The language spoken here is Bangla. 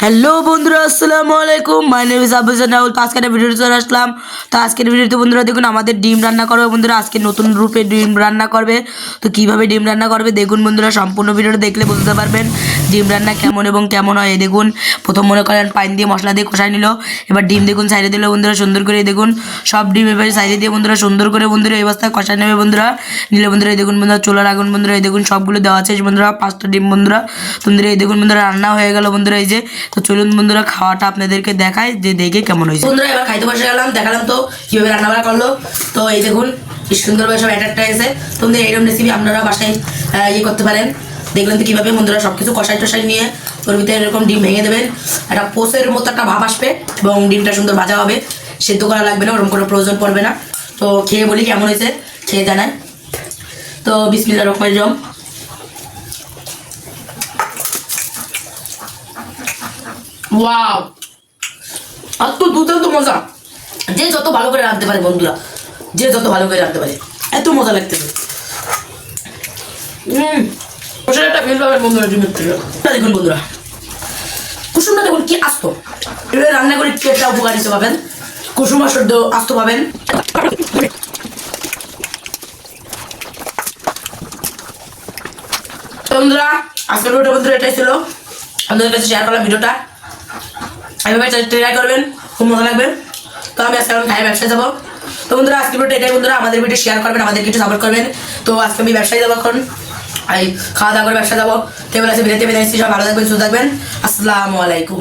হ্যালো বন্ধুরা, আসসালামু আলাইকুম। My name is Abu Janaul. তো আজকের ভিডিওতে চলে আসলাম। তো আজকের ভিডিওতে বন্ধুরা দেখুন আমাদের ডিম রান্না করবে বন্ধুরা। আজকে নতুন রূপে ডিম রান্না করবে। তো কিভাবে ডিম রান্না করবে দেখুন বন্ধুরা, সম্পূর্ণ ভিডিওটা দেখলে বুঝতে পারবেন ডিম রান্না কেমন এবং কেমন হয়। এই দেখুন প্রথম মনে করেন পানি দিয়ে মশলা দিয়ে কষাই নিল। এবার ডিম দেখুন সাইডে দিল বন্ধুরা সুন্দর করে। দেখুন সব ডিম এবারে সাইডে দিয়ে বন্ধুরা সুন্দর করে বন্ধুরা এই অবস্থায় কষাই নেবে বন্ধুরা। নিলে বন্ধুরা এই দেখুন বন্ধুরা চুলার আগুন বন্ধুরা এই দেখুন সবগুলো দেওয়া আছে বন্ধুরা। 5টা ডিম বন্ধুরা বন্ধুরা এই দেখুন বন্ধুরা রান্না হয়ে গেল বন্ধুরা। এই যে তো চলুন বন্ধুরা খাওয়াটা আপনাদেরকে দেখায় যে দেখে কেমন হয়েছে বন্ধুরা। এবার খাইতে বসে গেলাম, দেখালাম তো কিভাবে রান্না বান্না করলো। তো এই দেখুন কি সুন্দরভাবে সব অ্যাটাকটা এসে তোমাদের এইরকম রেসিপি আপনারা বাসায় ইয়ে করতে পারেন। দেখলেন তো কীভাবে বন্ধুরা সব কিছু কষাই টষাই নিয়ে ওর ভিতরে এরকম ডিম ভেঙে দেবেন। একটা পোষের মতো একটা ভাব আসবে এবং ডিমটা সুন্দর ভাজা হবে, সেদ্ধ করা লাগবে না, ওরকম কোনো প্রয়োজন পড়বে না। তো খেয়ে বলি কেমন হয়েছে, খেয়ে জানায়। তো বিসমিল্লাহির রহমানির রহিম। ওয়াও, এত দুর্দান্ত মজা। যে যত ভালো করে রাঁধতে পারে বন্ধুরা, যে যত ভালো করে রাঁধতে পারে এত মজা লাগতেছে। একটা ফিল পাবেন বন্ধুরা ডিমের থেকে। দেখুন বন্ধুরা কুসুমটা দেখুন কি আস্ত, এভাবে রান্না করে পেটটা উপকারিতা পাবেন। কুসুম আর সদ্য আস্ত পাবেন। বন্ধুরা আজকের ভিডিওটা বন্ধুরা এটাই ছিল, আপনাদের কাছে শেয়ার করলাম ভিডিওটা। এভাবে ট্রাই করবেন, খুব মজা লাগবে। তো আমি আজকে খাই ব্যবসায় যাবো। তো বন্ধুরা আজকে ভিডিওটা এটাই বন্ধুরা, আমাদের ভিডিও শেয়ার করবেন, আমাদেরকে একটু সাপোর্ট করবেন। তো আজকে আমি ব্যবসায় যাবো, এখন খাওয়া দাওয়া করে ব্যবসা যাবো। তো এবার আছে বিদায় নিচ্ছি, সব ভালো থাকবেন, সুস্থ থাকবেন। আসসালামু আলাইকুম।